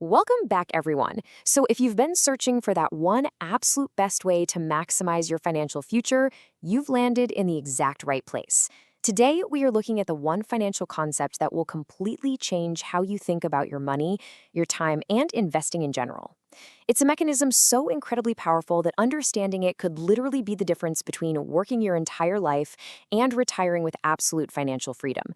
Welcome back, everyone. So, if you've been searching for that one absolute best way to maximize your financial future, you've landed in the exact right place. Today, we are looking at the one financial concept that will completely change how you think about your money, your time, and investing in general. It's a mechanism so incredibly powerful that understanding it could literally be the difference between working your entire life and retiring with absolute financial freedom.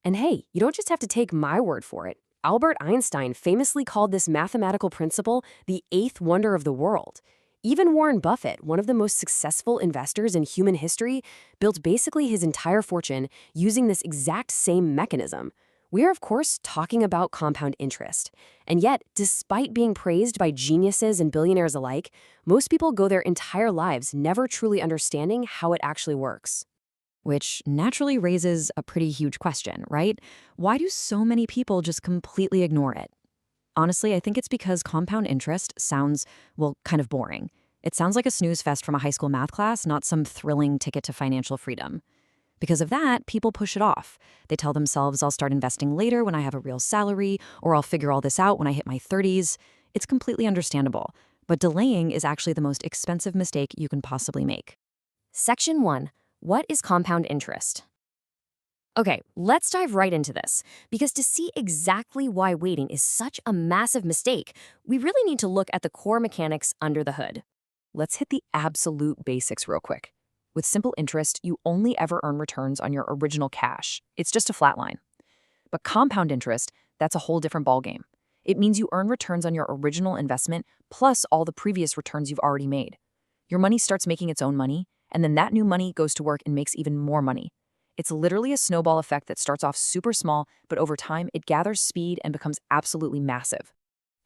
And hey, you don't just have to take my word for it. Albert Einstein famously called this mathematical principle the eighth wonder of the world. Even Warren Buffett, one of the most successful investors in human history, built basically his entire fortune using this exact same mechanism. We are, of course, talking about compound interest. And yet, despite being praised by geniuses and billionaires alike, most people go their entire lives never truly understanding how it actually works. Which naturally raises a pretty huge question, right? Why do so many people just completely ignore it? Honestly, I think it's because compound interest sounds, well, kind of boring. It sounds like a snooze fest from a high school math class, not some thrilling ticket to financial freedom. Because of that, people push it off. They tell themselves, I'll start investing later when I have a real salary, or I'll figure all this out when I hit my 30s. It's completely understandable. But delaying is actually the most expensive mistake you can possibly make. Section 1. What is compound interest? Okay, let's dive right into this, because to see exactly why waiting is such a massive mistake, we really need to look at the core mechanics under the hood. Let's hit the absolute basics real quick. With simple interest, you only ever earn returns on your original cash. It's just a flat line. But compound interest, that's a whole different ballgame. It means you earn returns on your original investment plus all the previous returns you've already made. Your money starts making its own money, and then that new money goes to work and makes even more money. It's literally a snowball effect that starts off super small, but over time it gathers speed and becomes absolutely massive.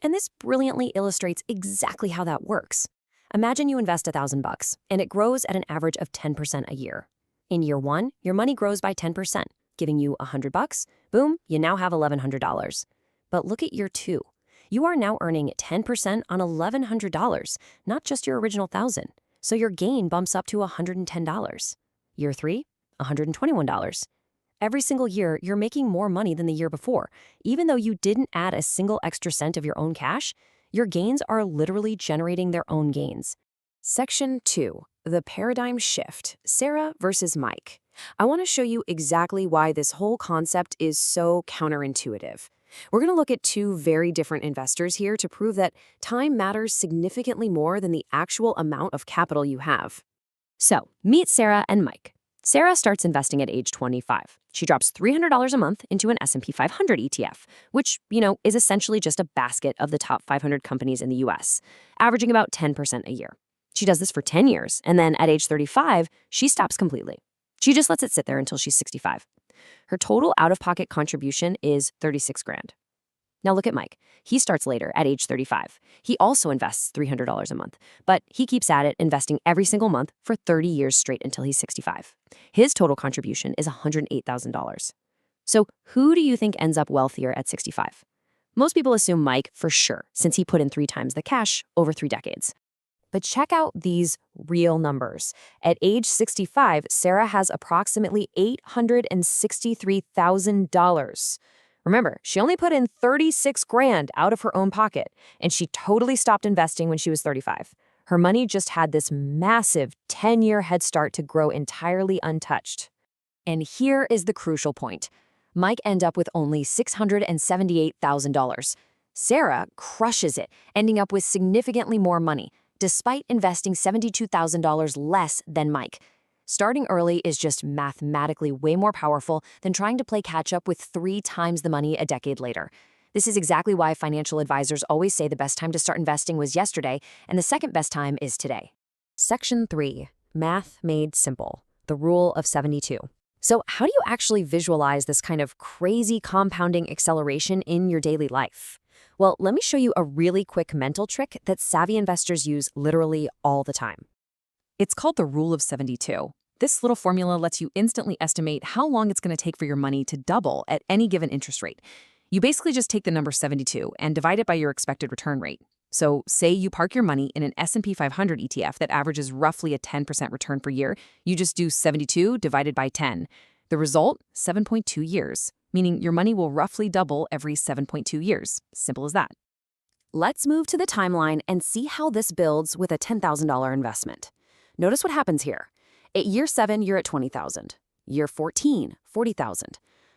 And this brilliantly illustrates exactly how that works. Imagine you invest $1,000 and it grows at an average of 10% a year. In year 1, your money grows by 10%, giving you $100. Boom, you now have $1,100. But look at year 2. You are now earning 10% on $1,100, not just your original $1,000. So your gain bumps up to $110. Year 3, $121. Every single year, you're making more money than the year before. Even though you didn't add a single extra cent of your own cash, your gains are literally generating their own gains. Section 2. The paradigm shift. Sarah versus Mike. I want to show you exactly why this whole concept is so counterintuitive. We're going to look at two very different investors here to prove that time matters significantly more than the actual amount of capital you have. So, meet Sarah and Mike. Sarah starts investing at age 25. She drops $300 a month into an S&P 500 ETF, which, is essentially just a basket of the top 500 companies in the US, averaging about 10% a year. She does this for 10 years, and then at age 35, she stops completely. She just lets it sit there until she's 65. Her total out-of-pocket contribution is $36,000. Now look at Mike. He starts later at age 35. He also invests $300 a month, but he keeps at it, investing every single month for 30 years straight until he's 65. His total contribution is $108,000. So who do you think ends up wealthier at 65? Most people assume Mike for sure, since he put in 3 times the cash over 3 decades. But check out these real numbers. At age 65, Sarah has approximately $863,000. Remember, she only put in $36,000 out of her own pocket, and she totally stopped investing when she was 35. Her money just had this massive 10-year head start to grow entirely untouched. And here is the crucial point. Mike ends up with only $678,000. Sarah crushes it, ending up with significantly more money, despite investing $72,000 less than Mike. Starting early is just mathematically way more powerful than trying to play catch-up with 3 times the money a decade later. This is exactly why financial advisors always say the best time to start investing was yesterday, and the second best time is today. Section 3. Math made simple. The rule of 72. So how do you actually visualize this kind of crazy compounding acceleration in your daily life? Well, let me show you a really quick mental trick that savvy investors use literally all the time. It's called the rule of 72. This little formula lets you instantly estimate how long it's going to take for your money to double at any given interest rate. You basically just take the number 72 and divide it by your expected return rate. So say you park your money in an S&P 500 ETF that averages roughly a 10% return per year. You just do 72 divided by 10. The result, 7.2 years, meaning your money will roughly double every 7.2 years. Simple as that. Let's move to the timeline and see how this builds with a $10,000 investment. Notice what happens here. At year 7, you're at $20,000. Year 14, $40,000.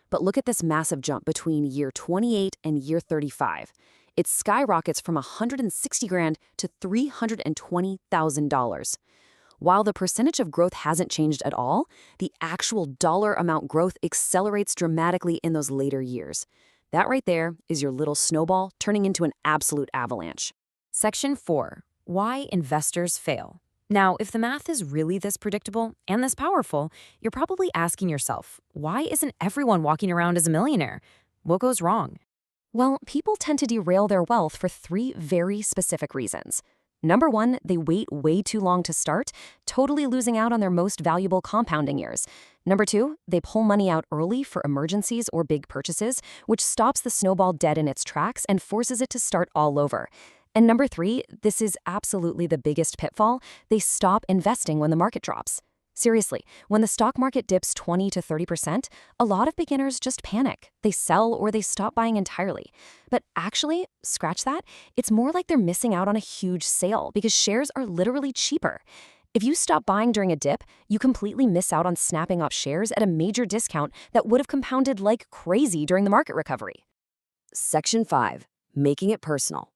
But look at this massive jump between year 28 and year 35. It skyrockets from $160,000 to $320,000. While the percentage of growth hasn't changed at all, the actual dollar amount growth accelerates dramatically in those later years. That right there is your little snowball turning into an absolute avalanche. Section 4. Why investors fail. Now, if the math is really this predictable and this powerful, you're probably asking yourself, why isn't everyone walking around as a millionaire? What goes wrong? Well, people tend to derail their wealth for 3 very specific reasons. Number 1, they wait way too long to start, totally losing out on their most valuable compounding years. Number 2, they pull money out early for emergencies or big purchases, which stops the snowball dead in its tracks and forces it to start all over. And number 3, this is absolutely the biggest pitfall, they stop investing when the market drops. Seriously, when the stock market dips 20 to 30%, a lot of beginners just panic. They sell or they stop buying entirely. But actually, scratch that, it's more like they're missing out on a huge sale because shares are literally cheaper. If you stop buying during a dip, you completely miss out on snapping up shares at a major discount that would have compounded like crazy during the market recovery. Section 5. Making it personal.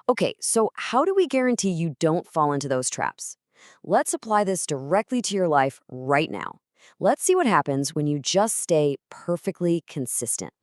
Okay, so how do we guarantee you don't fall into those traps? Let's apply this directly to your life right now. Let's see what happens when you just stay perfectly consistent.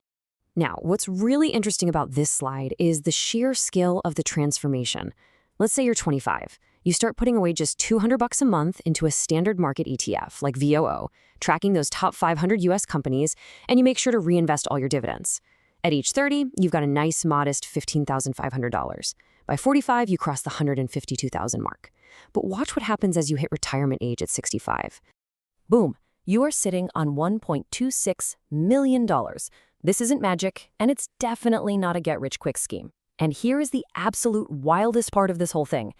Now, what's really interesting about this slide is the sheer scale of the transformation. Let's say you're 25. You start putting away just $200 a month into a standard market ETF like VOO, tracking those top 500 US companies, and you make sure to reinvest all your dividends. At age 30, you've got a nice, modest $15,500. By 45, you cross the $152,000 mark. But watch what happens as you hit retirement age at 65. Boom, you are sitting on $1.26 million. This isn't magic, and it's definitely not a get-rich-quick scheme. And here is the absolute wildest part of this whole thing.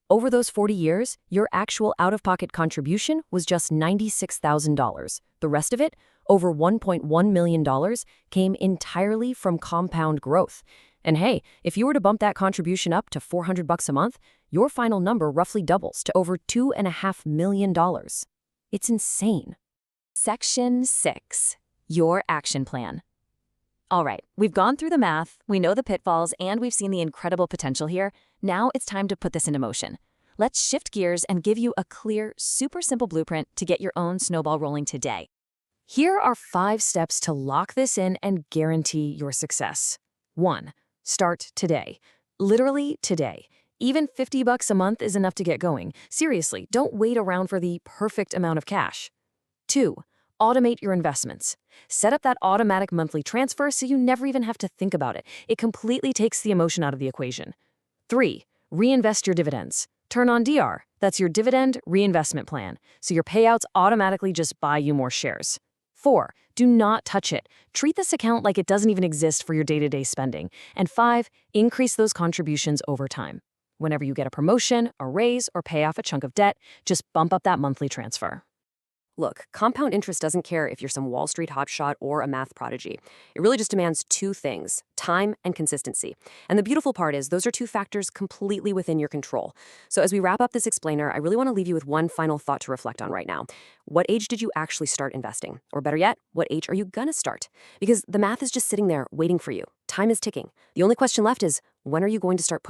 Over those 40 years, your actual out-of-pocket contribution was just $96,000. The rest of it, over $1.1 million, came entirely from compound growth. And hey, if you were to bump that contribution up to $400 a month, your final number roughly doubles to over $2.5 million. It's insane. Section 6. Your action plan. All right, we've gone through the math, we know the pitfalls, and we've seen the incredible potential here. Now it's time to put this into motion. Let's shift gears and give you a clear, super simple blueprint to get your own snowball rolling today. Here are 5 steps to lock this in and guarantee your success. 1. Start today. Literally today. Even $50 a month is enough to get going. Seriously, don't wait around for the perfect amount of cash. 2. Automate your investments. Set up that automatic monthly transfer so you never even have to think about it. It completely takes the emotion out of the equation. 3. Reinvest your dividends. Turn on DR. That's your dividend reinvestment plan, so your payouts automatically just buy you more shares. 4. Do not touch it. Treat this account like it doesn't even exist for your day-to-day spending. And 5. Increase those contributions over time. Whenever you get a promotion, a raise, or pay off a chunk of debt, just bump up that monthly transfer. Look, compound interest doesn't care if you're some Wall Street hotshot or a math prodigy. It really just demands 2 things, time and consistency. And the beautiful part is those are 2 factors completely within your control. So as we wrap up this explainer, I really want to leave you with one final thought to reflect on right now. What age did you actually start investing? Or better yet, what age are you gonna start? Because the math is just sitting there waiting for you. Time is ticking. The only question left is, when are you going to start putting